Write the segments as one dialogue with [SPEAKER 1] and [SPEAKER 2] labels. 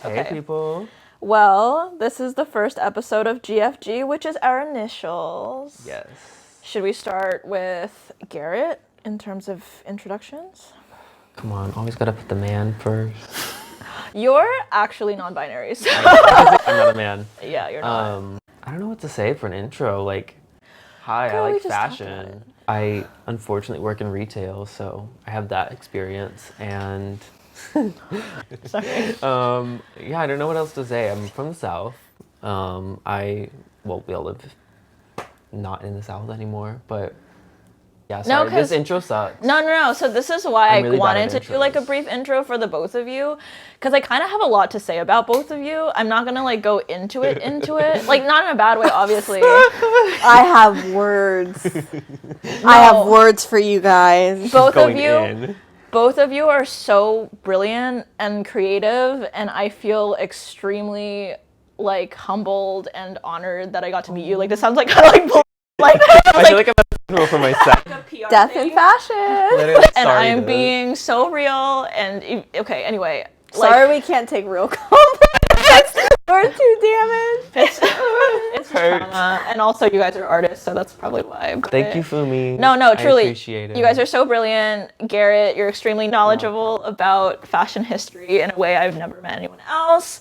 [SPEAKER 1] Hey, people.
[SPEAKER 2] Well, this is the first episode of GFG, which is our initials.
[SPEAKER 1] Yes.
[SPEAKER 2] Should we start with Garrett in terms of introductions?
[SPEAKER 1] Come on, always gotta put the man first.
[SPEAKER 2] You're actually non-binary, so...
[SPEAKER 1] I'm not a man.
[SPEAKER 2] Yeah, you're not.
[SPEAKER 1] I don't know what to say for an intro. Like, hi,
[SPEAKER 2] Girl,
[SPEAKER 1] I
[SPEAKER 2] we
[SPEAKER 1] like
[SPEAKER 2] just talked about
[SPEAKER 1] fashion. I unfortunately work in retail, so I have that experience. And
[SPEAKER 2] Sorry.
[SPEAKER 1] yeah, I don't know what else to say. I'm from the South. We all live not in the South anymore, but yeah, sorry, this intro sucks.
[SPEAKER 2] No. So this is why
[SPEAKER 1] I'm really
[SPEAKER 2] I wanted to do like a brief intro for the both of you, because I kind of have a lot to say about both of you. I'm not gonna like go into it, like not in a bad way, obviously.
[SPEAKER 3] I have words. I have words for you guys.
[SPEAKER 2] Both of you are so brilliant and creative, and I feel extremely like humbled and honored that I got to meet you. Like this sounds like kind of like
[SPEAKER 1] I feel like I'm a role for myself.
[SPEAKER 3] Death in fashion.
[SPEAKER 2] And I'm being so real and okay, anyway.
[SPEAKER 3] Sorry, we can't take real compliments. We're too damaged.
[SPEAKER 2] It's trauma. And also you guys are artists, so that's probably why.
[SPEAKER 1] Thank you, Fumi.
[SPEAKER 2] No, truly.
[SPEAKER 1] I appreciate it.
[SPEAKER 2] You guys are so brilliant. Garrett, you're extremely knowledgeable about fashion history in a way I've never met anyone else.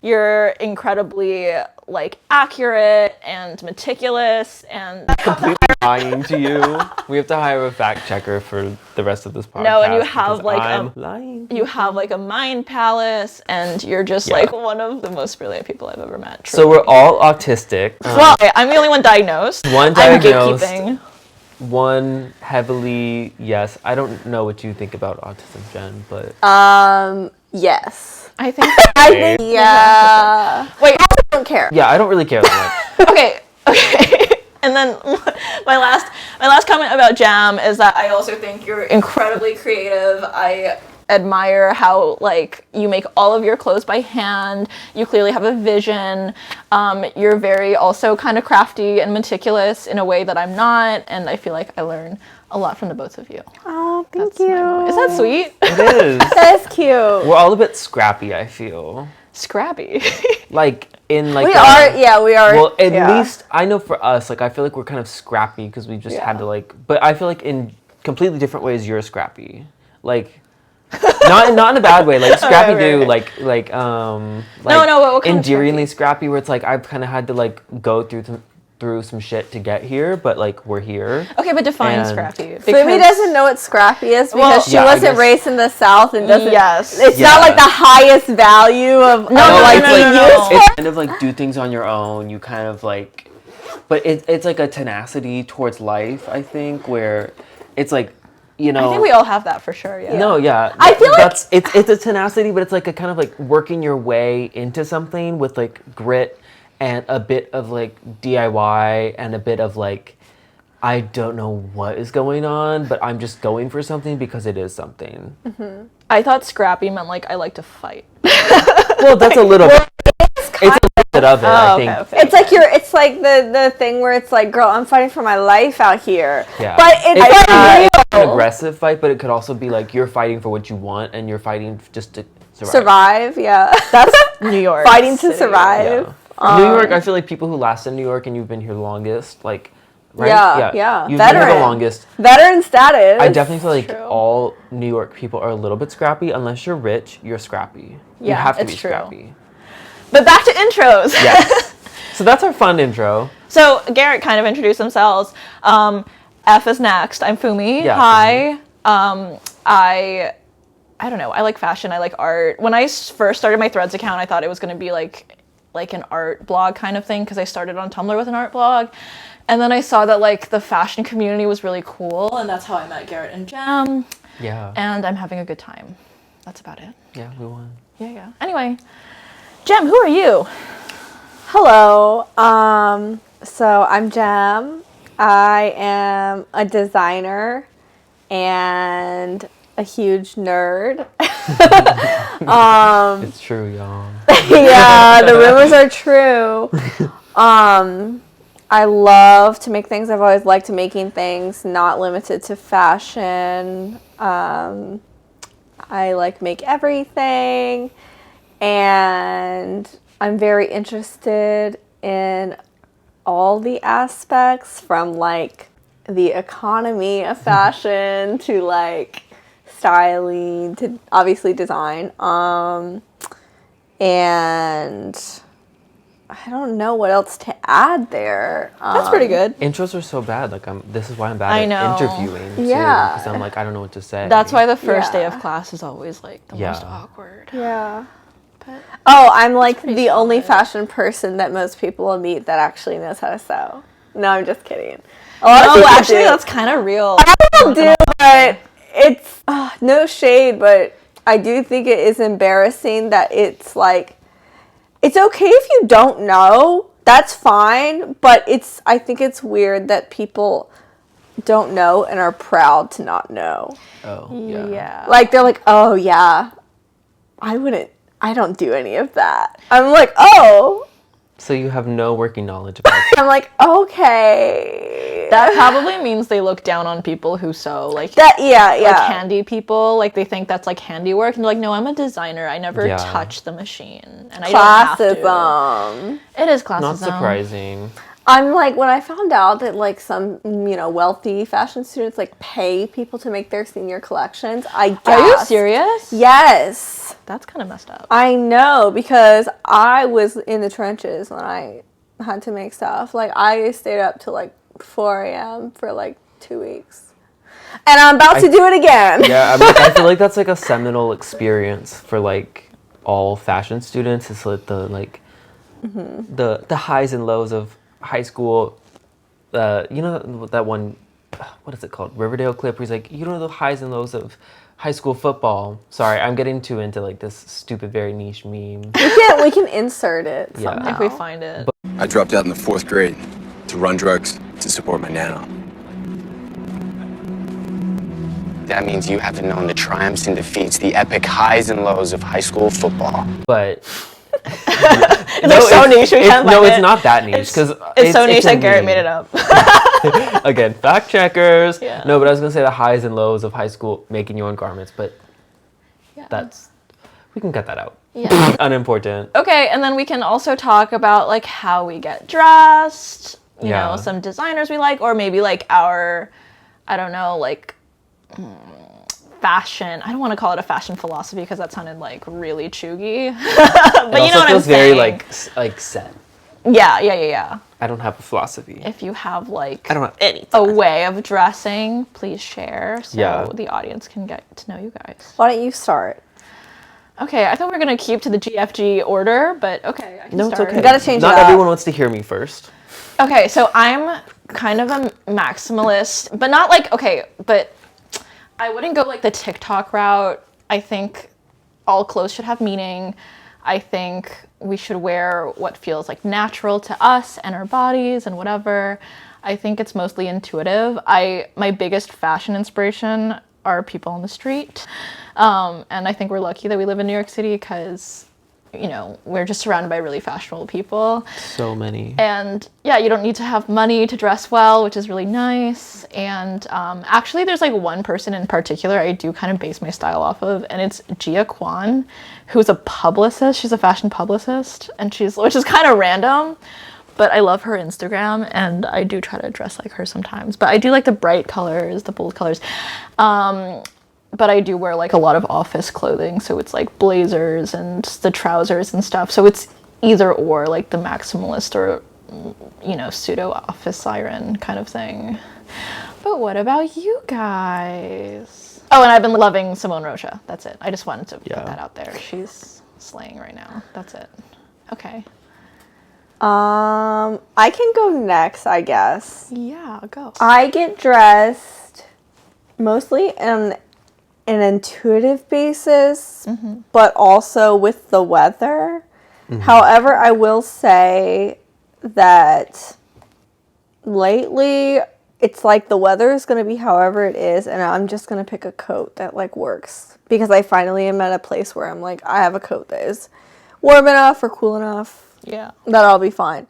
[SPEAKER 2] You're incredibly like accurate and meticulous and
[SPEAKER 1] completely lying to you. We have to hire a fact checker for the rest of this podcast.
[SPEAKER 2] No, and you have like a mind palace, and you're just like one of the most brilliant people I've ever met. Truly.
[SPEAKER 1] So we're all autistic.
[SPEAKER 2] Well, I'm the only one diagnosed.
[SPEAKER 1] One diagnosed.
[SPEAKER 2] I'm gatekeeping.
[SPEAKER 1] One heavily yes. I don't know what you think about autism, Jen, but
[SPEAKER 3] yes.
[SPEAKER 2] I think.
[SPEAKER 3] Yeah.
[SPEAKER 2] Wait,
[SPEAKER 3] I don't care.
[SPEAKER 1] Yeah, I don't really care that much.
[SPEAKER 2] Okay. And then my last comment about Jam is that I also think you're incredibly creative. I admire how like you make all of your clothes by hand. You clearly have a vision. You're very also kind of crafty and meticulous in a way that I'm not, and I feel like I learn a lot from the both of you.
[SPEAKER 3] Oh, thank you.
[SPEAKER 2] Is that sweet?
[SPEAKER 1] It is.
[SPEAKER 3] That is cute.
[SPEAKER 1] We're all a bit scrappy, I feel.
[SPEAKER 2] Scrappy.
[SPEAKER 1] Like in like
[SPEAKER 3] we are.
[SPEAKER 1] Well, at least I know for us, like I feel like we're kind of scrappy because we just had to like. But I feel like in completely different ways, you're scrappy. Like, not in a bad way. Like scrappy
[SPEAKER 2] right.
[SPEAKER 1] like
[SPEAKER 2] what kind
[SPEAKER 1] endearingly
[SPEAKER 2] of
[SPEAKER 1] scrappy, where it's like I've kind of had to like go through some shit to get here, but like we're here.
[SPEAKER 2] Okay, but define scrappy.
[SPEAKER 3] Fumi doesn't know what scrappy is because she wasn't raised in the South and doesn't.
[SPEAKER 2] Yes.
[SPEAKER 3] It's not like the highest value of
[SPEAKER 2] No.
[SPEAKER 1] It's kind of like do things on your own. You kind of like, but it's like a tenacity towards life. I think where it's like, you know.
[SPEAKER 2] I think we all have that for sure. Yeah.
[SPEAKER 1] No, yeah.
[SPEAKER 3] I feel like
[SPEAKER 1] it's a tenacity, but it's like a kind of like working your way into something with like grit. And a bit of like DIY and a bit of like, I don't know what is going on, but I'm just going for something because it is something.
[SPEAKER 2] Mm-hmm. I thought scrappy meant like I like to fight.
[SPEAKER 1] Well, that's a little bit. It's a little bit of it, I think.
[SPEAKER 3] Okay. It's like the thing where it's like, girl, I'm fighting for my life out here.
[SPEAKER 1] Yeah.
[SPEAKER 3] But it's
[SPEAKER 1] an aggressive fight, but it could also be like you're fighting for what you want and you're fighting just to survive.
[SPEAKER 3] Yeah.
[SPEAKER 2] That's New York.
[SPEAKER 3] Fighting to survive.
[SPEAKER 1] Yeah. New York, I feel like people who last in New York and you've been here longest, like, right?
[SPEAKER 3] Yeah.
[SPEAKER 1] You've been here the longest.
[SPEAKER 3] Veteran status.
[SPEAKER 1] I definitely feel like all New York people are a little bit scrappy. Unless you're rich, you're scrappy.
[SPEAKER 2] Yeah,
[SPEAKER 1] you have to be
[SPEAKER 2] true.
[SPEAKER 1] Scrappy.
[SPEAKER 2] But back to intros.
[SPEAKER 1] Yes. So that's our fun intro.
[SPEAKER 2] So Garrett kind of introduced themselves. F is next. I'm Fumi.
[SPEAKER 1] Yeah,
[SPEAKER 2] Hi. I don't know. I like fashion. I like art. When I first started my Threads account, I thought it was going to be like an art blog kind of thing because I started on Tumblr with an art blog, and then I saw that like the fashion community was really cool, and that's how I met Garrett and Jem.
[SPEAKER 1] Yeah.
[SPEAKER 2] And I'm having a good time. That's about it.
[SPEAKER 1] Yeah, we won.
[SPEAKER 2] Yeah. Anyway, Jem, who are you?
[SPEAKER 3] Hello. So I'm Jem. I am a designer and a huge nerd.
[SPEAKER 1] It's true, y'all.
[SPEAKER 3] Yeah, the rumors are true. I love to make things. I've always liked making things, not limited to fashion. I like make everything. And I'm very interested in all the aspects from like the economy of fashion to like styling to obviously design. And I don't know what else to add there.
[SPEAKER 2] That's pretty good.
[SPEAKER 1] Intros are so bad. Like this is why I'm bad
[SPEAKER 2] I
[SPEAKER 1] at
[SPEAKER 2] know.
[SPEAKER 1] interviewing. Too,
[SPEAKER 3] Yeah.
[SPEAKER 1] because I'm like I don't know what to say.
[SPEAKER 2] That's why the first day
[SPEAKER 3] Yeah.
[SPEAKER 2] of class is always like the most awkward.
[SPEAKER 3] Yeah.
[SPEAKER 2] But
[SPEAKER 3] Oh, I'm like
[SPEAKER 2] pretty
[SPEAKER 3] the only
[SPEAKER 2] solid.
[SPEAKER 3] fashion person that most people will meet that actually knows how to sew. No, I'm just kidding. A lot of
[SPEAKER 2] no,
[SPEAKER 3] people
[SPEAKER 2] actually,
[SPEAKER 3] do.
[SPEAKER 2] that's kind of real.
[SPEAKER 3] People do, but it's no shade, but I do think it is embarrassing that it's like it's okay if you don't know. That's fine, but I think it's weird that people don't know and are proud to not know.
[SPEAKER 1] Oh yeah.
[SPEAKER 3] Like they're like, "Oh yeah. I don't do any of that." I'm like, "Oh."
[SPEAKER 1] So you have no working knowledge about it.
[SPEAKER 3] I'm like, "Okay."
[SPEAKER 2] That probably means they look down on people who sew, like
[SPEAKER 3] Yeah.
[SPEAKER 2] like handy people. Like they think that's like handiwork, and they're like, no, I'm a designer. I never
[SPEAKER 1] Yeah.
[SPEAKER 2] touch the machine, and I don't have to.
[SPEAKER 3] Classism.
[SPEAKER 2] It is classism.
[SPEAKER 1] Not surprising.
[SPEAKER 3] I'm like, when I found out that like some, wealthy fashion students like pay people to make their senior collections, I gasped.
[SPEAKER 2] Are you serious?
[SPEAKER 3] Yes.
[SPEAKER 2] That's kind of messed up.
[SPEAKER 3] I know, because I was in the trenches when I had to make stuff. Like I stayed up till like 4 a.m. for like 2 weeks. And I'm about to do it again.
[SPEAKER 1] Yeah, I feel like that's like a seminal experience for like all fashion students. It's like the highs and lows of high school. You know that one, what is it called? Riverdale clip where he's like, you know the highs and lows of high school football. Sorry, I'm getting too into like this stupid, very niche meme.
[SPEAKER 3] We can insert it
[SPEAKER 1] Yeah.
[SPEAKER 3] somehow.
[SPEAKER 2] If we find it.
[SPEAKER 4] I dropped out in the 4th grade to run drugs to support my nano. That means you haven't known the triumphs and defeats, the epic highs and lows of high school football.
[SPEAKER 1] But
[SPEAKER 2] It's so niche. We can't
[SPEAKER 1] no,
[SPEAKER 2] find
[SPEAKER 1] it's
[SPEAKER 2] it.
[SPEAKER 1] not that niche because
[SPEAKER 2] It's so niche
[SPEAKER 1] a
[SPEAKER 2] that Garrett
[SPEAKER 1] meme.
[SPEAKER 2] made it up.
[SPEAKER 1] Again, fact checkers.
[SPEAKER 2] Yeah.
[SPEAKER 1] No, but I was gonna say the highs and lows of high school making your own garments, but we can cut that out.
[SPEAKER 2] Yeah.
[SPEAKER 1] Unimportant.
[SPEAKER 2] Okay, and then we can also talk about like how we get dressed, you
[SPEAKER 1] Yeah.
[SPEAKER 2] know, some designers we like, or maybe like our, I don't know, like fashion. I don't want to call it a fashion philosophy because that sounded like really chuggy. But you know what I'm
[SPEAKER 1] feels very
[SPEAKER 2] saying.
[SPEAKER 1] like set.
[SPEAKER 2] Yeah.
[SPEAKER 1] I don't have a philosophy.
[SPEAKER 2] If you have like
[SPEAKER 1] I don't have any.
[SPEAKER 2] a way of dressing, please share so
[SPEAKER 1] Yeah.
[SPEAKER 2] the audience can get to know you guys.
[SPEAKER 3] Why don't you start?
[SPEAKER 2] Okay, I thought we were gonna keep to the GFG order, but okay, I can
[SPEAKER 1] No, it's
[SPEAKER 2] start.
[SPEAKER 1] okay.
[SPEAKER 3] You gotta change
[SPEAKER 1] Not
[SPEAKER 3] it up.
[SPEAKER 1] everyone wants to hear me first.
[SPEAKER 2] Okay, so I'm kind of a maximalist, but not like, okay, but I wouldn't go like the TikTok route. I think all clothes should have meaning. I think we should wear what feels like natural to us and our bodies and whatever. I think it's mostly intuitive. My biggest fashion inspiration are people on the street. And I think we're lucky that we live in New York City because, you know, we're just surrounded by really fashionable people.
[SPEAKER 1] So many.
[SPEAKER 2] And yeah, you don't need to have money to dress well, which is really nice. And actually, there's like one person in particular I do kind of base my style off of, and it's Gia, who's a publicist. She's a fashion publicist, and which is kind of random, but I love her Instagram, and I do try to dress like her sometimes. But I do like the bright colors, the bold colors. But I do wear like a lot of office clothing, so it's like blazers and the trousers and stuff. So it's either or, like the maximalist or, you know, pseudo office siren kind of thing. But what about you guys? Oh, and I've been loving Simone Rocha. That's it. I just wanted to put that out there. She's slaying right now. That's it. Okay.
[SPEAKER 3] I can go next, I guess.
[SPEAKER 2] Yeah, go.
[SPEAKER 3] I get dressed mostly on an intuitive basis, but also with the weather. However, I will say that lately it's like the weather is going to be however it is, and I'm just going to pick a coat that like works because I finally am at a place where I'm like, I have a coat that is warm enough or cool enough.
[SPEAKER 2] Yeah.
[SPEAKER 3] That I'll be fine.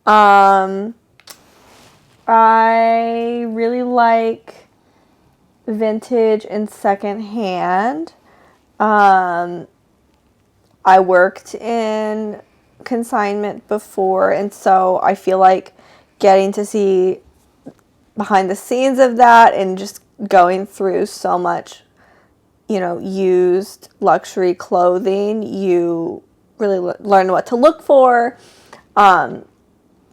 [SPEAKER 3] I really like vintage and secondhand. I I worked in consignment before, and so I feel like getting to see behind the scenes of that and just going through so much, used luxury clothing, you really learn what to look for. I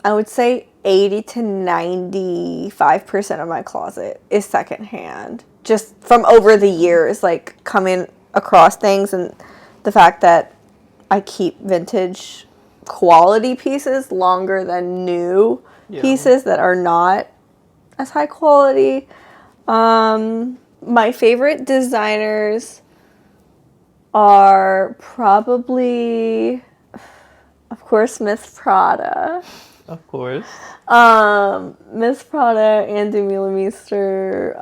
[SPEAKER 3] would say 80 to 95% of my closet is secondhand, just from over the years, like coming across things, and the fact that I keep vintage quality pieces longer than new pieces that are not as high quality. My favorite designers are probably, of course, Miss Prada.
[SPEAKER 1] Of course.
[SPEAKER 3] Miss Prada, Andy Milameister,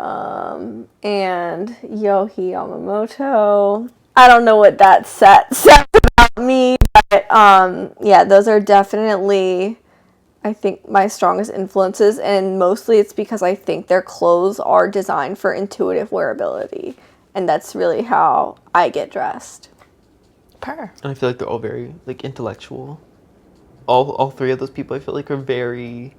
[SPEAKER 3] and Yohei Yamamoto. I don't know what that says about me, but yeah, those are definitely, I think, my strongest influences, and mostly it's because I think their clothes are designed for intuitive wearability, and that's really how I get dressed.
[SPEAKER 2] Per.
[SPEAKER 1] And I feel like they're all very like intellectual. All three of those people I feel like are very,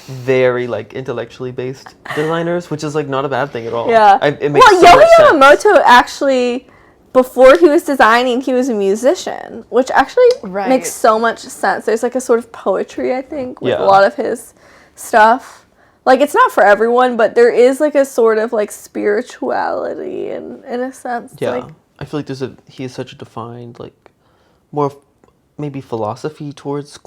[SPEAKER 1] very like intellectually based designers, which is like not a bad thing at all.
[SPEAKER 3] Yeah.
[SPEAKER 1] It makes
[SPEAKER 3] Well,
[SPEAKER 1] so
[SPEAKER 3] Yohei
[SPEAKER 1] much sense.
[SPEAKER 3] Yamamoto actually, before he was designing, he was a musician, which actually
[SPEAKER 2] Right.
[SPEAKER 3] makes so much sense. There's like a sort of poetry, I think, with
[SPEAKER 1] Yeah.
[SPEAKER 3] a lot of his stuff. Like, it's not for everyone, but there is like a sort of like spirituality in a sense.
[SPEAKER 1] Yeah,
[SPEAKER 3] Like,
[SPEAKER 1] I feel like he has such a defined like more maybe philosophy towards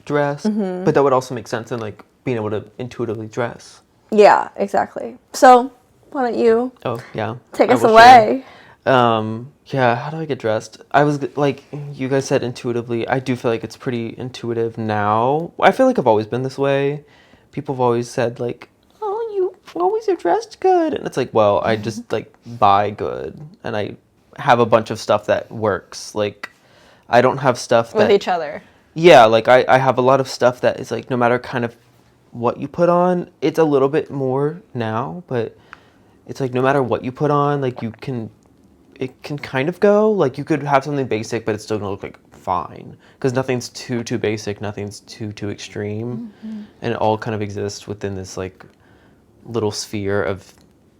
[SPEAKER 1] dress, but that would also make sense in like being able to intuitively dress.
[SPEAKER 3] yeah, exactly. So, why don't you
[SPEAKER 1] Oh yeah,
[SPEAKER 3] take
[SPEAKER 1] I
[SPEAKER 3] us
[SPEAKER 1] will
[SPEAKER 3] away?
[SPEAKER 1] share. Yeah, how do I get dressed? I was like you guys said intuitively. I do feel like it's pretty intuitive now. I feel like I've always been this way. People have always said like, "Oh, you always are dressed good," and it's like, well, I just like buy good, and I have a bunch of stuff that works. Like, I don't have stuff
[SPEAKER 2] With
[SPEAKER 1] that
[SPEAKER 2] each other.
[SPEAKER 1] yeah, like I have a lot of stuff that is like no matter kind of what you put on, it's a little bit more now, but it's like no matter what you put on, like it can kind of go. Like you could have something basic, but it's still gonna look like fine because nothing's too basic, nothing's too extreme, and it all kind of exists within this like little sphere of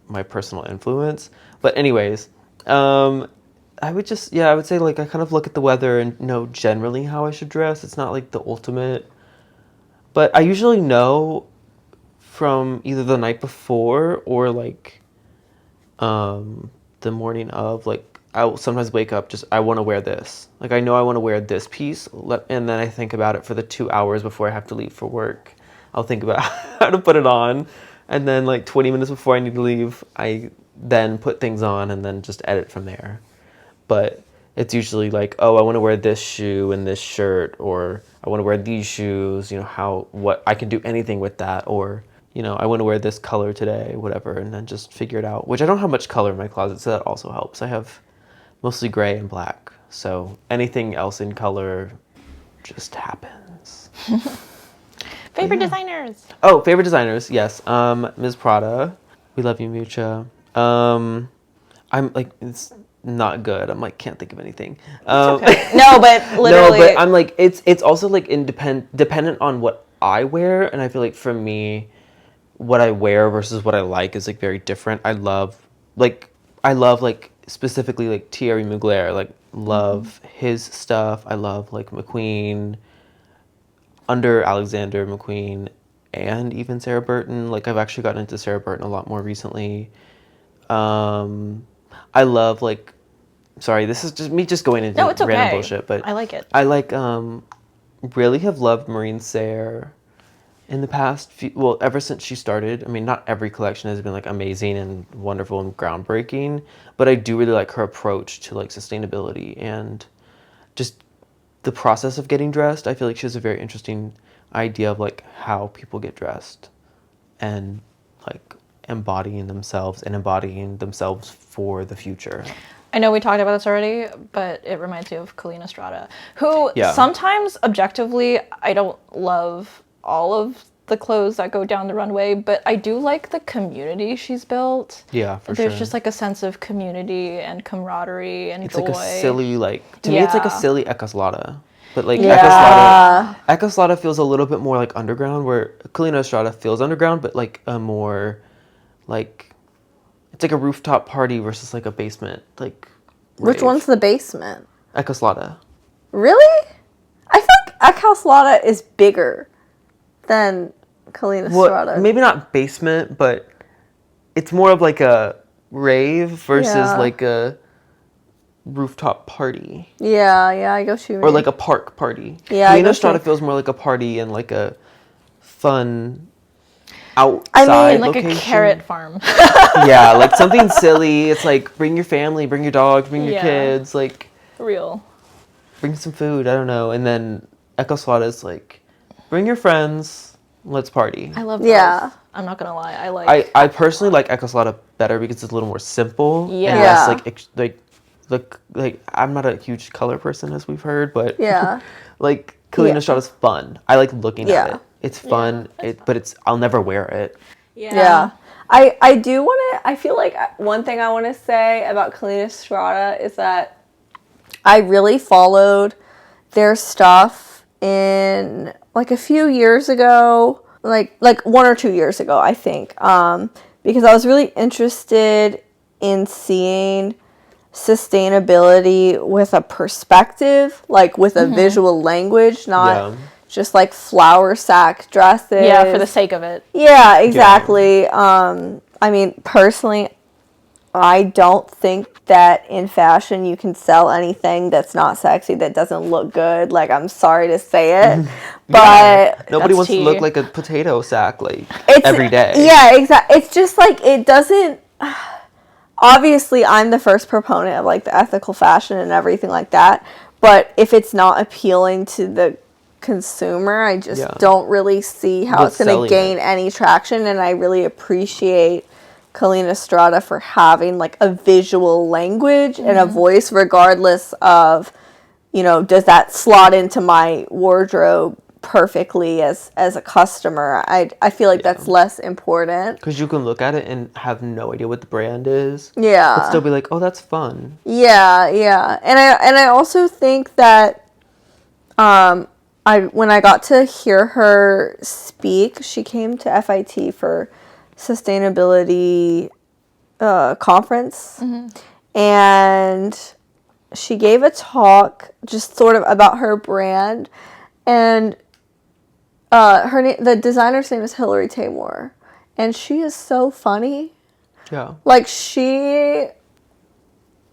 [SPEAKER 1] my personal influence. But anyways, I would say like I kind of look at the weather and know generally how I should dress. It's not like the ultimate, but I usually know from either the night before or like the morning of. Like I will sometimes wake up just I want to wear this. Like I know I want to wear this piece, and then I think about it for the 2 hours before I have to leave for work. I'll think about how to put it on, and then like 20 minutes before I need to leave, I then put things on and then just edit from there. But it's usually like, oh, I want to wear this shoe and this shirt, or I want to wear these shoes, what I can do anything with that, or, I want to wear this color today, whatever, and then just figure it out, which I don't have much color in my closet, so that also helps. I have mostly gray and black, so anything else in color just happens.
[SPEAKER 2] Favorite designers.
[SPEAKER 1] Oh, favorite designers, yes. Ms. Prada, we love you, Mucha. I'm like, it's not good. I'm like, can't think of anything.
[SPEAKER 2] Okay. No, but literally.
[SPEAKER 1] No, but I'm like, it's also like dependent on what I wear, and I feel like for me, what I wear versus what I like is like very different. I love like specifically like Thierry Mugler. Like love his stuff. I love like McQueen, under Alexander McQueen, and even Sarah Burton. Like I've actually gotten into Sarah Burton a lot more recently. I love like, sorry, this is just me just going into
[SPEAKER 2] No, it's okay.
[SPEAKER 1] random bullshit, but
[SPEAKER 2] I like it.
[SPEAKER 1] I like really have loved Maureen Sayre in the past ever since she started. I mean, not every collection has been like amazing and wonderful and groundbreaking, but I do really like her approach to like sustainability and just the process of getting dressed. I feel like she has a very interesting idea of like how people get dressed and like embodying themselves for the future.
[SPEAKER 2] I know we talked about this already, but it reminds me of Collina Strada, who
[SPEAKER 1] Yeah.
[SPEAKER 2] sometimes objectively I don't love all of the clothes that go down the runway, but I do like the community she's built.
[SPEAKER 1] Yeah, for
[SPEAKER 2] There's
[SPEAKER 1] sure.
[SPEAKER 2] just like a sense of community and camaraderie and
[SPEAKER 1] It's
[SPEAKER 2] joy.
[SPEAKER 1] like a silly, to me, it's like a
[SPEAKER 2] Yeah.
[SPEAKER 1] silly Eckhaus Latta. But like
[SPEAKER 3] Yeah.
[SPEAKER 1] Eckhaus Latta feels a little bit more like underground, where Collina Strada feels underground, but like a more, like, it's like a rooftop party versus like a basement, like.
[SPEAKER 3] Which
[SPEAKER 1] rave.
[SPEAKER 3] one's the basement?
[SPEAKER 1] Eckhaus Latta?
[SPEAKER 3] Really? I feel like Eckhaus Latta is bigger than Collina Strada.
[SPEAKER 1] Well, maybe not basement, but it's more of like a rave versus
[SPEAKER 3] Yeah.
[SPEAKER 1] like a rooftop party.
[SPEAKER 3] Yeah, I go what you mean.
[SPEAKER 1] Or like a park party.
[SPEAKER 3] Yeah, I
[SPEAKER 1] Collina
[SPEAKER 3] go
[SPEAKER 1] Strada
[SPEAKER 3] to-
[SPEAKER 1] feels more like a party and like a fun outside
[SPEAKER 2] Like
[SPEAKER 1] location.
[SPEAKER 2] a carrot farm.
[SPEAKER 1] Yeah, like something silly. It's like bring your family, bring your dogs, bring your
[SPEAKER 2] Yeah.
[SPEAKER 1] kids, like
[SPEAKER 2] Real.
[SPEAKER 1] bring some food, I don't know. And then Eckhaus Latta is like bring your friends, let's party.
[SPEAKER 2] I love both.
[SPEAKER 3] Yeah.
[SPEAKER 2] I'm not gonna lie. I like.
[SPEAKER 1] I personally like Eckhaus Latta better because it's a little more simple
[SPEAKER 2] Yeah.
[SPEAKER 1] and less
[SPEAKER 3] Yeah.
[SPEAKER 1] like I'm not a huge color person, as we've heard, but
[SPEAKER 3] Yeah.
[SPEAKER 1] like Collina
[SPEAKER 3] Yeah.
[SPEAKER 1] Strada's fun. I like looking
[SPEAKER 3] Yeah.
[SPEAKER 1] at it. It's fun. But I'll never wear it.
[SPEAKER 3] Yeah. I do want to, I feel like one thing I want to say about Collina Strada is that I really followed their stuff in like a few years ago, like 1 or 2 years ago, I think, because I was really interested in seeing sustainability with a perspective, like with a visual language, not
[SPEAKER 1] Yeah.
[SPEAKER 3] just like flour sack dresses.
[SPEAKER 2] Yeah, for the sake of it.
[SPEAKER 3] Yeah, exactly. I mean, personally, I don't think that in fashion you can sell anything that's not sexy, that doesn't look good. Like, I'm sorry to say it, but
[SPEAKER 1] Nobody
[SPEAKER 2] That's
[SPEAKER 1] wants to
[SPEAKER 2] tea.
[SPEAKER 1] look like a potato sack like
[SPEAKER 3] it's
[SPEAKER 1] every day.
[SPEAKER 3] Yeah, exactly. It's just like it doesn't. Obviously, I'm the first proponent of like the ethical fashion and everything like that. But if it's not appealing to the consumer, I just
[SPEAKER 1] Yeah.
[SPEAKER 3] don't really see how
[SPEAKER 1] What's
[SPEAKER 3] it's going
[SPEAKER 1] selling
[SPEAKER 3] to gain
[SPEAKER 1] it?
[SPEAKER 3] any traction. And I really appreciate Collina Strada for having like a visual language and a voice, regardless of, does that slot into my wardrobe perfectly as a customer. I feel like that's less important.
[SPEAKER 1] Because you can look at it and have no idea what the brand is.
[SPEAKER 3] Yeah.
[SPEAKER 1] But still be like, oh, that's fun.
[SPEAKER 3] Yeah. And I also think that when I got to hear her speak, she came to FIT for sustainability conference, and she gave a talk just sort of about her brand, and the designer's name is Hilary Taymor, and she is so funny.
[SPEAKER 1] Yeah.
[SPEAKER 3] Like she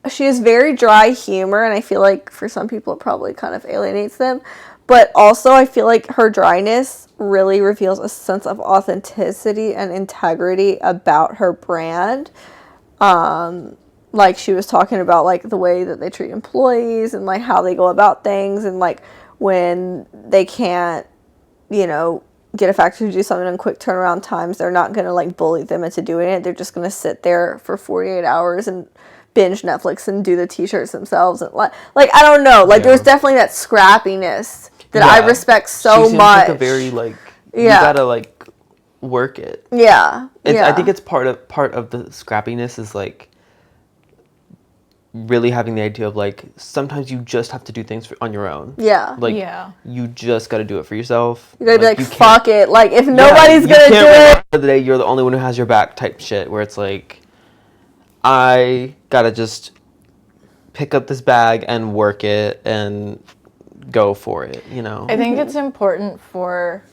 [SPEAKER 3] has very dry humor, and I feel like for some people it probably kind of alienates them. But also I feel like her dryness really reveals a sense of authenticity and integrity about her brand. Like she was talking about like the way that they treat employees and like how they go about things, and like when they can't, get a factory to do something in quick turnaround times, they're not going to like bully them into doing it. They're just going to sit there for 48 hours and binge Netflix and do the t-shirts themselves. And like I don't know, like there's definitely that scrappiness that I
[SPEAKER 1] Yeah.
[SPEAKER 3] respect
[SPEAKER 1] She
[SPEAKER 3] so
[SPEAKER 1] seems
[SPEAKER 3] much.
[SPEAKER 1] like a very you
[SPEAKER 3] Yeah.
[SPEAKER 1] gotta like work it.
[SPEAKER 3] Yeah.
[SPEAKER 1] I think it's part of the scrappiness is like really having the idea of like sometimes you just have to do things on your own.
[SPEAKER 3] Yeah.
[SPEAKER 1] Like
[SPEAKER 2] Yeah.
[SPEAKER 1] you just got to do it for yourself.
[SPEAKER 3] You gotta be like,
[SPEAKER 1] you can't-
[SPEAKER 3] fuck it. Like if
[SPEAKER 1] Yeah,
[SPEAKER 3] nobody's
[SPEAKER 1] you
[SPEAKER 3] gonna do
[SPEAKER 1] can't, at
[SPEAKER 3] it.
[SPEAKER 1] the end of the day, you're the only one who has your back type shit. Where it's like, I gotta just pick up this bag and work it and go for it.
[SPEAKER 2] I think it's important for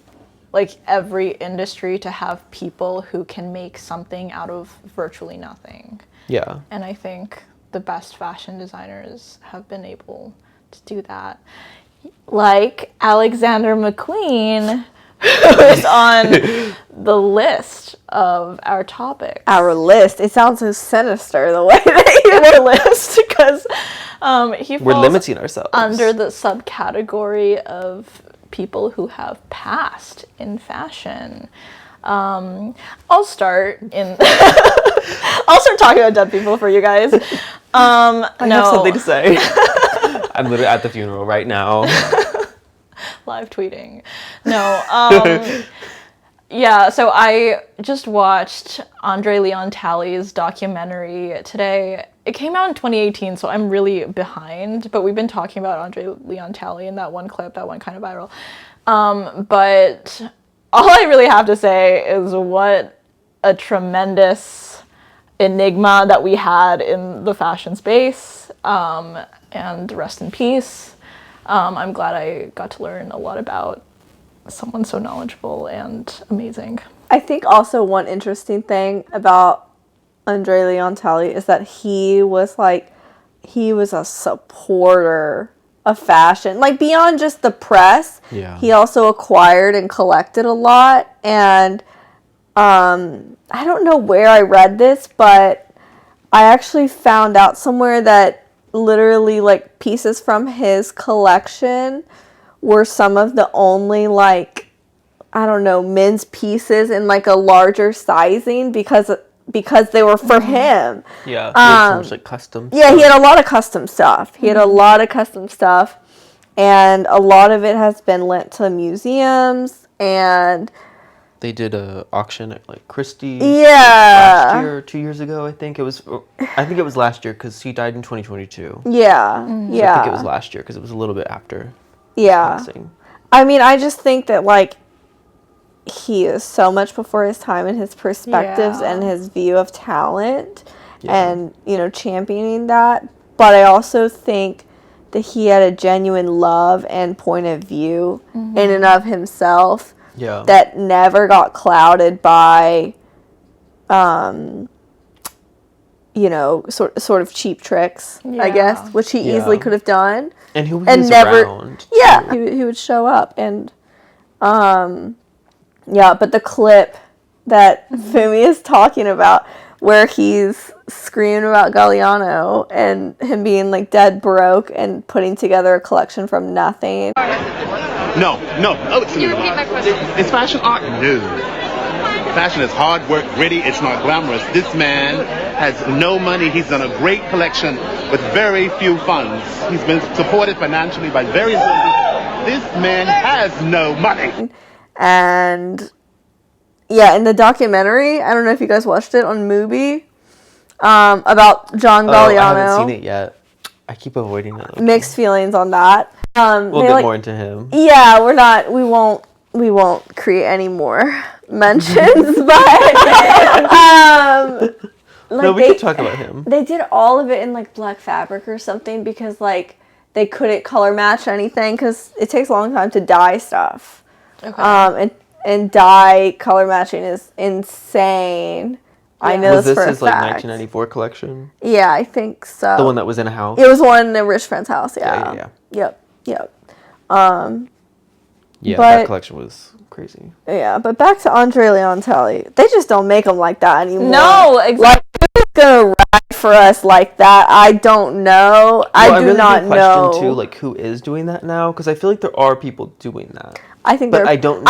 [SPEAKER 2] like every industry to have people who can make something out of virtually nothing.
[SPEAKER 1] Yeah.
[SPEAKER 2] And I think the best fashion designers have been able to do that. Like Alexander McQueen, who is on the list of our topics.
[SPEAKER 3] Our list. It sounds so sinister the way that you
[SPEAKER 2] Our list, because he
[SPEAKER 1] We're
[SPEAKER 2] falls
[SPEAKER 1] limiting ourselves.
[SPEAKER 2] under the subcategory of people who have passed in fashion. I'll start talking about dead people for you guys.
[SPEAKER 1] I have something to say. I'm literally at the funeral right now.
[SPEAKER 2] Live tweeting. No. Yeah, so I just watched André Leon Talley's documentary today. It came out in 2018, so I'm really behind, but we've been talking about André Leon Talley in that one clip that went kind of viral. But all I really have to say is what a tremendous enigma that we had in the fashion space, and rest in peace. I'm glad I got to learn a lot about someone so knowledgeable and amazing.
[SPEAKER 3] I think also one interesting thing about André Leon Talley is that he was a supporter of fashion. Like, beyond just the press, he also acquired and collected a lot. And I don't know where I read this, but I actually found out somewhere that literally, like, pieces from his collection were some of the only, like, I don't know, men's pieces in, like, a larger sizing because they were for him.
[SPEAKER 1] Yeah, he had so much, like, custom
[SPEAKER 3] Yeah,
[SPEAKER 1] stuff.
[SPEAKER 3] he had a lot of custom stuff. And a lot of it has been lent to museums, and
[SPEAKER 1] They did a auction at, like, Christie's
[SPEAKER 3] yeah.
[SPEAKER 1] last year or 2 years ago, I think. It was last year because he died in 2022.
[SPEAKER 3] Yeah,
[SPEAKER 1] So
[SPEAKER 3] yeah.
[SPEAKER 1] I think it was last year because it was a little bit after his
[SPEAKER 3] Yeah.
[SPEAKER 1] passing.
[SPEAKER 3] I mean, I just think that, like, he is so much before his time in his perspectives
[SPEAKER 2] Yeah.
[SPEAKER 3] and his view of talent and, you know, championing that. But I also think that he had a genuine love and point of view in and of himself that never got clouded by, you know, sort of cheap tricks, I guess, which he easily could have done.
[SPEAKER 1] And he was around.
[SPEAKER 3] Yeah, he would show up. And, yeah, but the clip that Fumi is talking about where he's screaming about Galliano and him being, like, dead broke and putting together a collection from nothing.
[SPEAKER 5] No. Can you repeat my question? Is fashion art? No. Fashion is hard work, gritty. It's not glamorous. This man has no money. He's done a great collection with very few funds. He's been supported financially by various. This man has no money.
[SPEAKER 3] And yeah, in the documentary, I don't know if you guys watched it on Mubi, about John Galliano.
[SPEAKER 1] I haven't seen it yet. I keep avoiding it.
[SPEAKER 3] Mixed feelings on that.
[SPEAKER 1] We'll get more into him.
[SPEAKER 3] Yeah, we won't create any more mentions, but
[SPEAKER 1] no, we can talk about him.
[SPEAKER 3] They did all of it in, like, black fabric or something because, like, they couldn't color match anything because it takes a long time to dye stuff. Okay. And dye color matching is insane. Yeah. I know
[SPEAKER 1] was
[SPEAKER 3] this
[SPEAKER 1] this
[SPEAKER 3] for
[SPEAKER 1] his
[SPEAKER 3] a
[SPEAKER 1] like
[SPEAKER 3] fact.
[SPEAKER 1] 1994 collection?
[SPEAKER 3] Yeah, I think so.
[SPEAKER 1] The one that was in a house.
[SPEAKER 3] It was one in a rich friend's house. Yeah.
[SPEAKER 1] Yeah.
[SPEAKER 3] Yep.
[SPEAKER 1] Yeah,
[SPEAKER 3] but,
[SPEAKER 1] that collection was crazy.
[SPEAKER 3] Yeah, but back to André Leon Talley. They just don't make them like that anymore.
[SPEAKER 2] No, exactly.
[SPEAKER 3] Like, who's gonna ride for us like that? I don't know. I do not know.
[SPEAKER 1] Question too, like, who is doing that now? Because I feel like there are people doing that.
[SPEAKER 3] I think
[SPEAKER 1] I think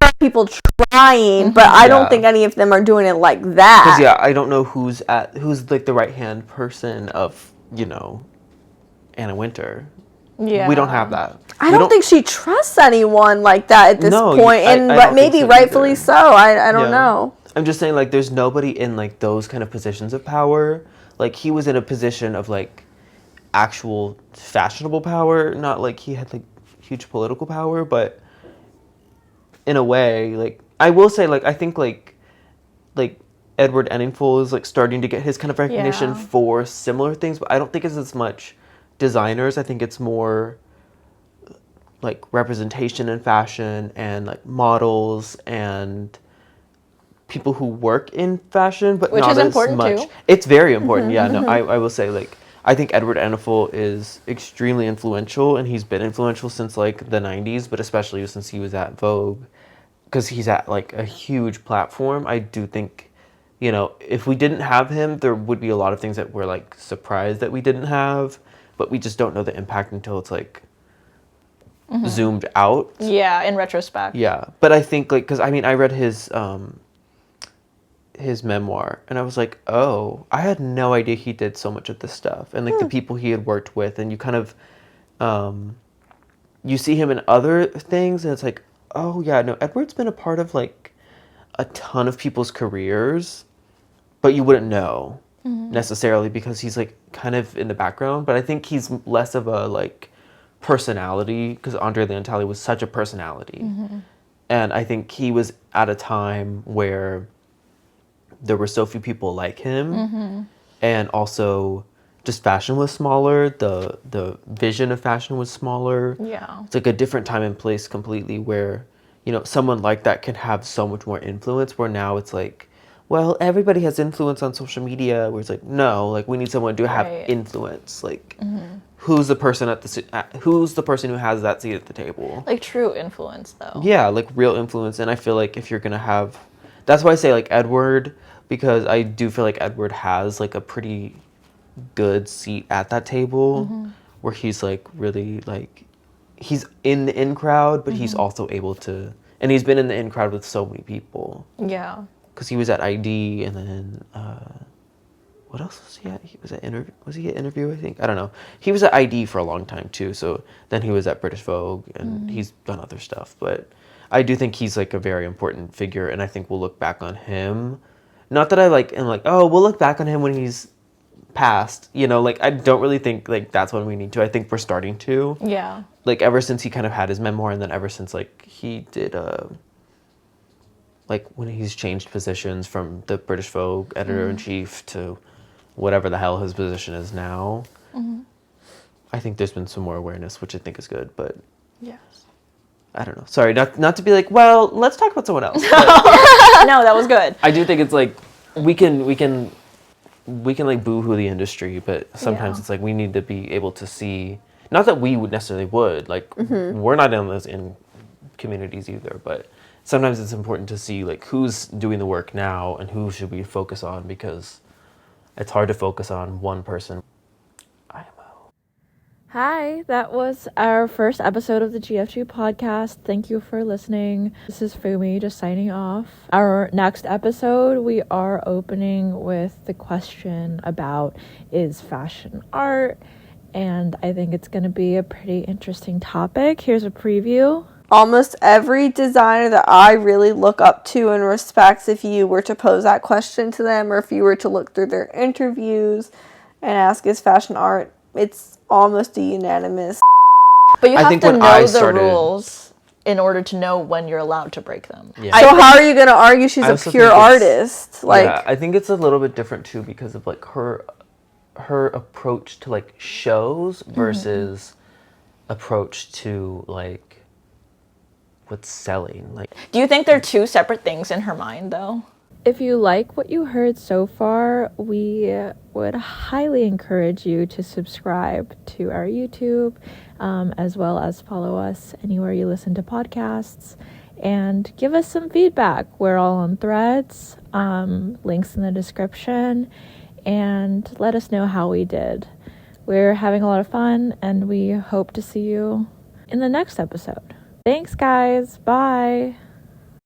[SPEAKER 3] there are people trying, but I don't think any of them are doing it like that.
[SPEAKER 1] Because I don't know who's like the right hand person of, you know, Anna Wintour.
[SPEAKER 2] Yeah.
[SPEAKER 1] We don't have that.
[SPEAKER 3] I don't think she trusts anyone like that at this point, and
[SPEAKER 1] I don't
[SPEAKER 3] maybe
[SPEAKER 1] think so
[SPEAKER 3] rightfully
[SPEAKER 1] either.
[SPEAKER 3] so. I don't know.
[SPEAKER 1] I'm just saying, like, there's nobody in, like, those kind of positions of power. Like, he was in a position of, like, actual fashionable power, not like he had, like, huge political power, but in a way, like, I will say, like, I think, like Edward Enninful is, like, starting to get his kind of recognition for similar things, but I don't think it's as much designers. I think it's more like representation in fashion and, like, models and people who work in fashion, but
[SPEAKER 2] which
[SPEAKER 1] not
[SPEAKER 2] is
[SPEAKER 1] as
[SPEAKER 2] important
[SPEAKER 1] much.
[SPEAKER 2] too.
[SPEAKER 1] It's very important. Yeah, no, I will say, like, I think Edward Enninful is extremely influential, and he's been influential since, like, the 90s, but especially since he was at Vogue, because he's at, like, a huge platform. I do think, you know, if we didn't have him, there would be a lot of things that we're, like, surprised that we didn't have, but we just don't know the impact until it's, like, zoomed out.
[SPEAKER 2] Yeah, in retrospect.
[SPEAKER 1] Yeah, but I think, like, because I mean, I read his memoir, and I was like, oh, I had no idea he did so much of this stuff, and, like, the people he had worked with, and you kind of you see him in other things, and it's like, oh yeah, no, Edward's been a part of, like, a ton of people's careers, but you wouldn't know necessarily because he's like kind of in the background. But I think he's less of a like personality because André Leon Talley was such a personality. And I think he was at a time where there were so few people like him, and also just fashion was smaller. The vision of fashion was smaller.
[SPEAKER 2] Yeah.
[SPEAKER 1] It's like a different time and place completely where, you know, someone like that can have so much more influence, where now it's like, well, everybody has influence on social media, where it's like, no, like we need someone to have
[SPEAKER 2] Right.
[SPEAKER 1] influence. Like who's the person who's the person who has that seat at the table?
[SPEAKER 2] Like true influence, though.
[SPEAKER 1] Yeah, like real influence. And I feel like if you're gonna have, that's why I say like Edward, because I do feel like Edward has like a pretty good seat at that table, where he's like really like, he's in the in crowd, but he's also able to, and he's been in the in crowd with so many people.
[SPEAKER 2] Yeah.
[SPEAKER 1] Because he was at ID, and then what else was he at? He was at was he at Interview? I think, I don't know. He was at ID for a long time too. So then he was at British Vogue, and he's done other stuff. But I do think he's like a very important figure, and I think we'll look back on him. Not that I like am like, oh, we'll look back on him when he's passed. You know, like I don't really think like that's when we need to. I think we're starting to.
[SPEAKER 2] Yeah.
[SPEAKER 1] Like ever since he kind of had his memoir, and then ever since like he did like when he's changed positions from the British Vogue editor-in-chief to whatever the hell his position is now, I think there's been some more awareness, which I think is good, but
[SPEAKER 2] Yes.
[SPEAKER 1] I don't know. Sorry, not to be like, well, let's talk about someone else. But
[SPEAKER 2] No, that was good.
[SPEAKER 1] I do think it's like, we can like boo-hoo the industry, but sometimes
[SPEAKER 2] Yeah.
[SPEAKER 1] it's like we need to be able to see, not that we would necessarily would, like we're not in those in communities either, but sometimes it's important to see like who's doing the work now and who should we focus on, because it's hard to focus on one person. IMO.
[SPEAKER 6] Hi, that was our first episode of the GFG podcast. Thank you for listening. This is Fumi just signing off. Our next episode, we are opening with the question about, is fashion art? And I think it's going to be a pretty interesting topic. Here's a preview.
[SPEAKER 3] Almost every designer that I really look up to and respect, if you were to pose that question to them, or if you were to look through their interviews and ask, is fashion art, it's almost a unanimous.
[SPEAKER 2] But you
[SPEAKER 1] I
[SPEAKER 2] have
[SPEAKER 1] think
[SPEAKER 2] to
[SPEAKER 1] when
[SPEAKER 2] know
[SPEAKER 1] I
[SPEAKER 2] the
[SPEAKER 1] started-
[SPEAKER 2] rules in order to know when you're allowed to break them.
[SPEAKER 1] Yeah.
[SPEAKER 3] So how are you going to argue she's
[SPEAKER 1] I
[SPEAKER 3] a
[SPEAKER 1] also
[SPEAKER 3] pure
[SPEAKER 1] think it's-
[SPEAKER 3] artist? Like,
[SPEAKER 1] yeah, I think it's a little bit different too because of like her approach to like shows versus approach to like what's selling. Like,
[SPEAKER 2] Do you think they're two separate things in her mind, though?
[SPEAKER 6] If you like what you heard so far, we would highly encourage you to subscribe to our YouTube, as well as follow us anywhere you listen to podcasts, and give us some feedback. We're all on Threads, links in the description, and let us know how we did. We're having a lot of fun, and we hope to see you in the next episode. Thanks, guys. Bye.